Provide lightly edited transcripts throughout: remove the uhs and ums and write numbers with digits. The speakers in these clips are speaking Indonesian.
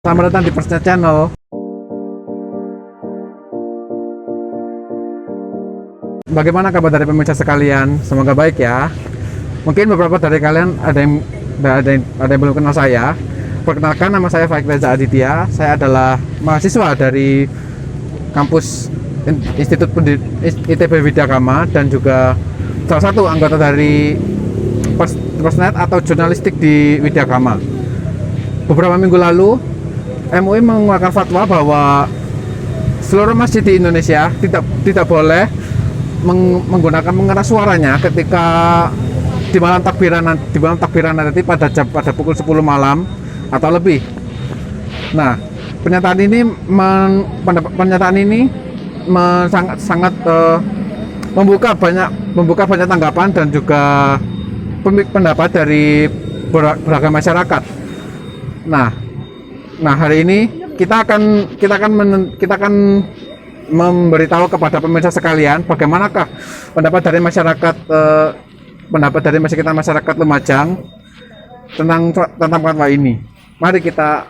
Selamat datang di Persnya Channel. Bagaimana kabar dari pemirsa sekalian? Semoga baik ya. Mungkin beberapa dari kalian ada yang belum kenal saya. Perkenalkan, nama saya Faik Reza Aditya. Saya adalah mahasiswa dari kampus Institut ITB Widya Kama dan juga salah satu anggota dari Persnet atau jurnalistik di Widya Kama. Beberapa minggu lalu MUI mengeluarkan fatwa bahwa seluruh masjid di Indonesia tidak boleh menggunakan mengeras suaranya ketika di malam takbiran nanti pada pukul 10 malam atau lebih. Nah, pernyataan ini sangat membuka banyak tanggapan dan juga pendapat dari beragam masyarakat. Nah, hari ini kita akan memberitahu kepada pemirsa sekalian bagaimanakah pendapat dari masyarakat Lumajang tentang fatwa ini. Mari kita.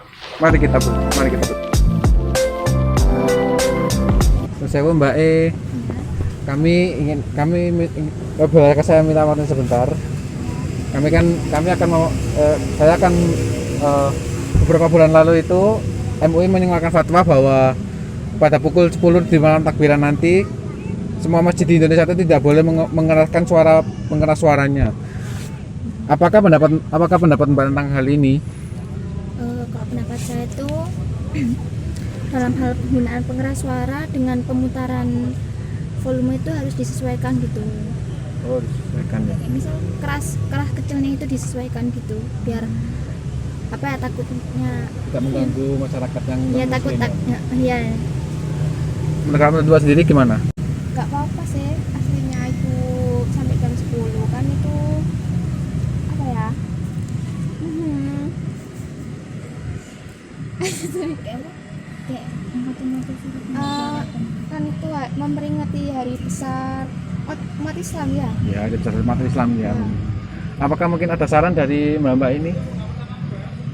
Saya Mbak E. Boleh saya minta waktu sebentar. Saya akan beberapa bulan lalu itu MUI mengeluarkan fatwa bahwa pada pukul 10 di malam takbiran nanti semua masjid di Indonesia itu tidak boleh mengeras suaranya. Apakah pendapat Mbak tentang hal ini? Kalau pendapat saya itu dalam hal penggunaan pengeras suara dengan pemutaran volume itu harus disesuaikan gitu. Oh, disesuaikan ya. Misal keras kecilnya itu disesuaikan gitu biar takutnya tidak mengganggu masyarakat yang ya takut ya menurut dua sendiri gimana? nggak apa-apa sih aslinya itu sampai jam 10 kan itu apa ya kan itu memperingati hari besar umat Islam ya. Ya, ada umat Islam ya. Apakah mungkin ada saran dari Mbak ini?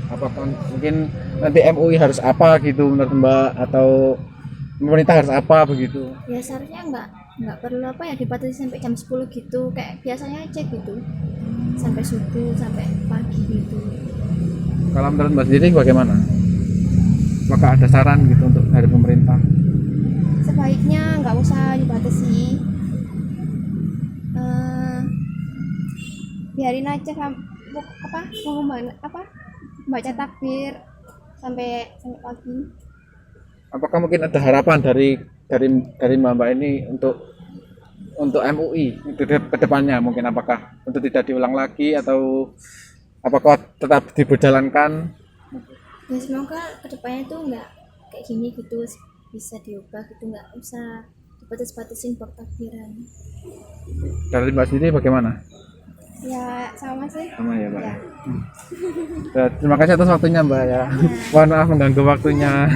Apakah mungkin nanti MUI harus apa gitu menurut Mbak, atau pemerintah harus apa begitu? Ya seharusnya nggak perlu dibatasi sampai jam 10 gitu, kayak biasanya aja gitu, sampai subuh sampai pagi gitu. Kalau menurut Mbak sendiri bagaimana? Apakah ada saran gitu untuk dari pemerintah? Sebaiknya nggak usah dibatasi, biarin aja pengumuman baca takbir sampai pagi. Apakah mungkin ada harapan dari Mbak ini untuk MUI ke depannya, mungkin apakah untuk tidak diulang lagi atau apakah tetap diberjalankan? Ya semoga kedepannya tuh nggak kayak gini gitu, bisa diubah gitu, nggak usah dibatas-batasin buat takbiran. Dari Mbak sendiri bagaimana? Ya sama sih. Sama ya Mbak. Ya. Ya, terima kasih atas waktunya Mbak ya. Mohon maaf mengganggu waktunya.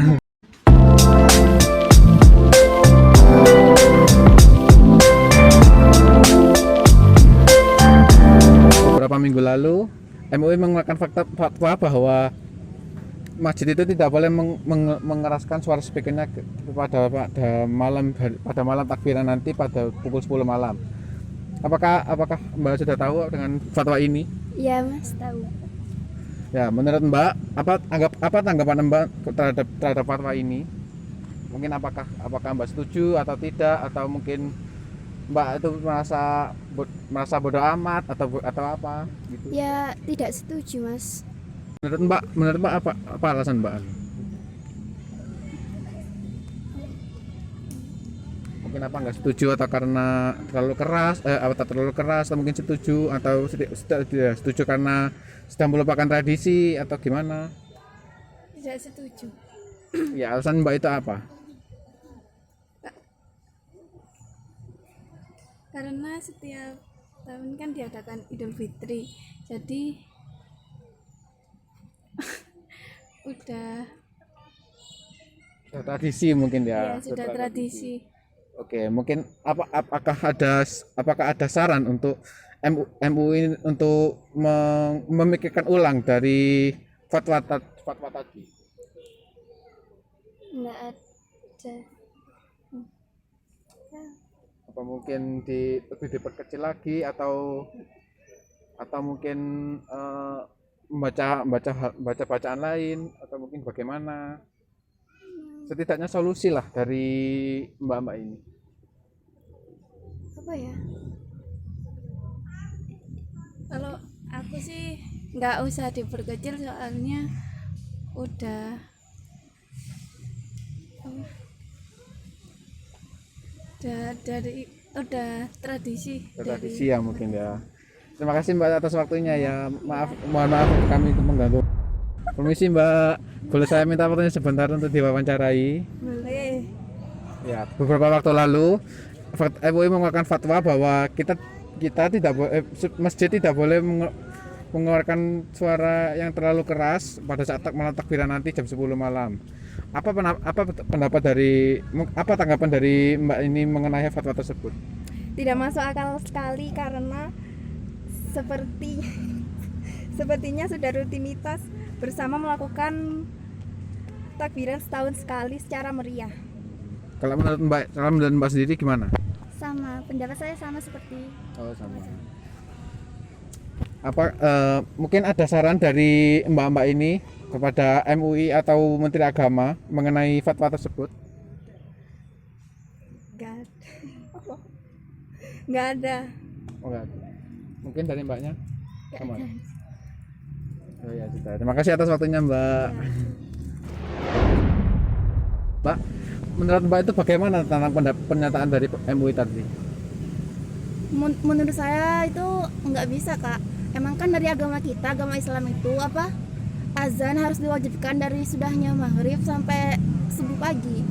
Beberapa minggu lalu MUI mengeluarkan fatwa bahwa masjid itu tidak boleh mengeraskan suara speakernya pada malam takbiran nanti pada pukul 10 malam. Apakah Mbak sudah tahu dengan fatwa ini? Ya Mas, tahu. Ya, menurut Mbak, apa tanggapan Mbak terhadap fatwa ini? Mungkin apakah Mbak setuju atau tidak, atau mungkin Mbak itu merasa bodoh amat atau apa gitu? Ya tidak setuju Mas. Menurut Mbak apa alasan Mbak? Mungkin apa nggak setuju, atau karena terlalu keras atau mungkin setuju atau tidak setuju karena sedang melupakan tradisi atau gimana? Tidak setuju. Ya, alasan Mbak itu apa? Karena setiap tahun kan diadakan Idul Fitri, jadi udah Tradisi mungkin ya. sudah tradisi. Oke, mungkin apakah ada saran untuk MUI untuk memikirkan ulang dari fatwa tadi? nggak ada. Ya, Apa mungkin lebih diperkecil lagi atau mungkin membaca bacaan lain atau mungkin bagaimana? Setidaknya solusi lah dari mbak-mbak ini. apa ya? Kalau aku sih nggak usah diperkecil, soalnya udah apa, udah tradisi Tradisi ya mungkin ya. Terima kasih mbak atas waktunya ya. Mohon maaf kami mengganggu. Permisi mbak, boleh saya minta waktunya sebentar untuk diwawancarai? boleh. Ya, beberapa waktu lalu MUI mengeluarkan fatwa bahwa kita tidak boleh, masjid tidak boleh mengeluarkan suara yang terlalu keras pada saat malam takbiran nanti jam 10 malam. Apa pendapat dari tanggapan dari mbak ini mengenai fatwa tersebut? Tidak masuk akal sekali, karena sepertinya sudah rutinitas bersama melakukan takbiran setahun sekali secara meriah. Kalau menurut mbak sendiri gimana? Sama, pendapat saya sama seperti Oh, sama. Apa mungkin ada saran dari mbak-mbak ini kepada MUI atau Menteri Agama mengenai fatwa tersebut? Nggak ada. Oh, enggak. Mungkin dari mbaknya? nggak Sama. ada. Oh ya sudah. Terima kasih atas waktunya mbak. Mbak, menurut mbak itu bagaimana tentang pernyataan dari MUI tadi? Menurut saya itu nggak bisa, Kak. Emang kan dari agama kita, agama Islam itu apa, azan harus diwajibkan dari sudahnya maghrib sampai subuh pagi.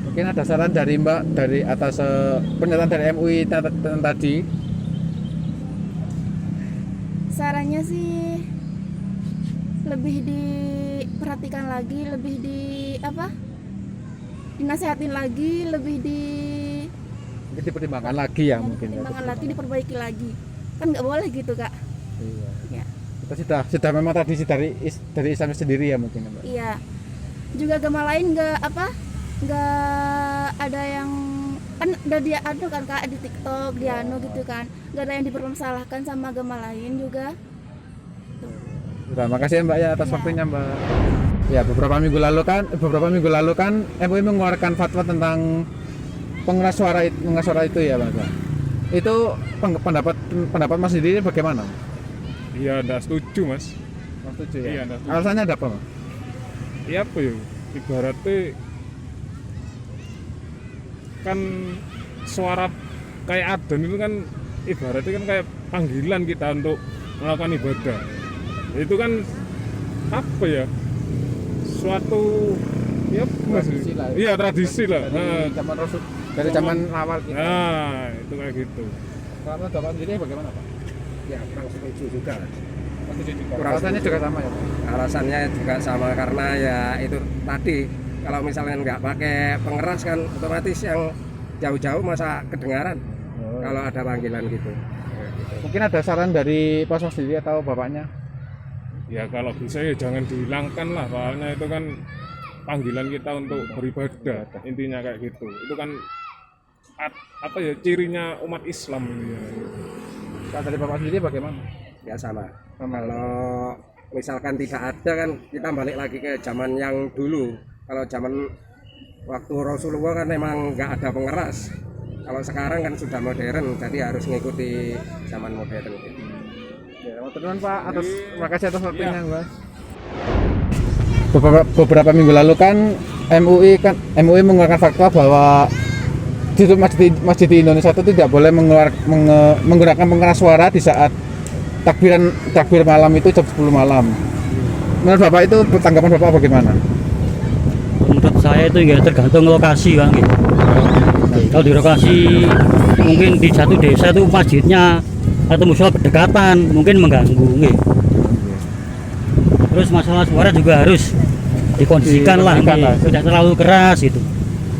Mungkin ada saran dari mbak dari atas pernyataan dari MUI tadi? Sarannya sih lebih diperhatikan lagi, lebih dinasehatin lagi, lebih Mungkin dipertimbangkan lagi ya mungkin. dipertimbangkan lagi, diperbaiki lagi. Kan nggak boleh gitu, Kak. Iya. Ya. Kita sudah memang tradisi dari Islam sendiri ya mungkin ya, mbak. Iya. Juga agama lain nggak ada yang kan udah dia ada kan, Kak, di TikTok, di gitu kan. Nggak ada yang dipermasalahkan sama agama lain juga. Sudah, makasih ya mbak ya atas Ya. waktunya mbak. Ya, beberapa minggu lalu kan MUI mengeluarkan fatwa tentang pengeras suara itu ya, Mas. Itu pendapat Mas sendiri bagaimana? Iya, enggak setuju, Mas. Mas setuju ya? Iya, enggak setuju. Alasannya ada apa, Mas? Iya apa ya? Ibaratnya kan suara kayak adzan itu kan ibaratnya kan kayak panggilan kita untuk melakukan ibadah. Itu kan apa ya? Suatu ya Mas. Tradisi lah. Iya, tradisi lah. Dari zaman Rasul, dari zaman awal kita. Nah, itu kayak gitu. Kalau Bapak sendiri bagaimana, Pak? Ya kurang setuju juga. Alasannya juga sama ya, Pak? Alasannya juga sama karena ya itu tadi, kalau misalnya nggak pakai pengeras kan otomatis yang jauh-jauh masa kedengaran kalau ada panggilan gitu. Mungkin ada saran dari Pak Mas sendiri atau bapaknya? Ya kalau bisa ya jangan dihilangkan lah, soalnya itu kan panggilan kita untuk beribadah, intinya kayak gitu. Itu kan apa ya, cirinya umat Islam ini ya. Kalau dari Bapak sendiri bagaimana? Ya sama. Kalau misalkan tidak ada kan kita balik lagi ke zaman yang dulu. Kalau zaman waktu Rasulullah kan memang nggak ada pengeras. Kalau sekarang kan sudah modern, jadi harus mengikuti zaman modern gitu. Ya, teman Pak, terima kasih atas waktunya, Mas. Beberapa minggu lalu kan MUI mengeluarkan fatwa bahwa di masjid di Indonesia itu tidak boleh menggunakan pengeras suara di saat takbir malam itu jam 10 malam. Menurut Bapak itu tanggapan Bapak bagaimana? Menurut saya itu ya tergantung lokasi kan gitu. Kalau di lokasi mungkin di satu desa itu masjidnya atau musola berdekatan mungkin mengganggu gitu. Terus masalah suara juga harus dikondisikan lah, tidak terlalu keras gitu.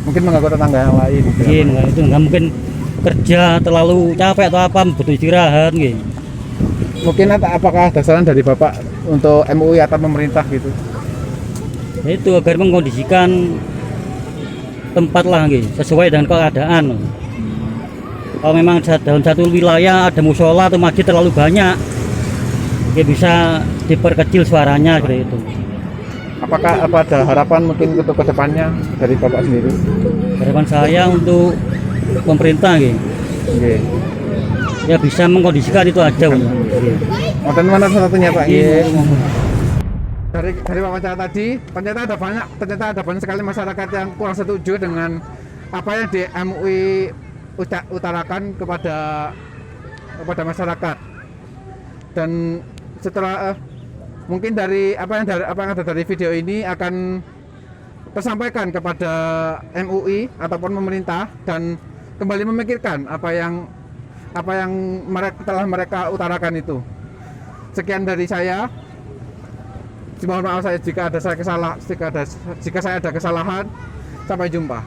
Mungkin mengganggu tetangga yang lain. Mungkin itu nggak mungkin kerja terlalu capek atau apa, butuh istirahat gitu. Mungkin apakah ada saran dari Bapak untuk MUI atau pemerintah gitu? Ya itu agar mengkondisikan tempat lah nggih, sesuai dengan keadaan. Kalau memang dalam satu wilayah ada musola atau masjid terlalu banyak, ya bisa diperkecil suaranya seperti itu. Apakah apa ada harapan mungkin untuk kedepannya dari Bapak sendiri? Harapan saya untuk pemerintah nggih, Nggih. ya bisa mengkondisikan itu aja. Wonten mana satunya Pak? Nggih. Dari wawancara tadi, ternyata ada banyak sekali masyarakat yang kurang setuju dengan apa yang di MUI utarakan kepada masyarakat. Dan setelah mungkin dari apa yang ada dari video ini akan tersampaikan kepada MUI ataupun pemerintah dan kembali memikirkan apa yang telah mereka utarakan itu. Sekian dari saya. Mohon maaf jika saya ada kesalahan. Sampai jumpa.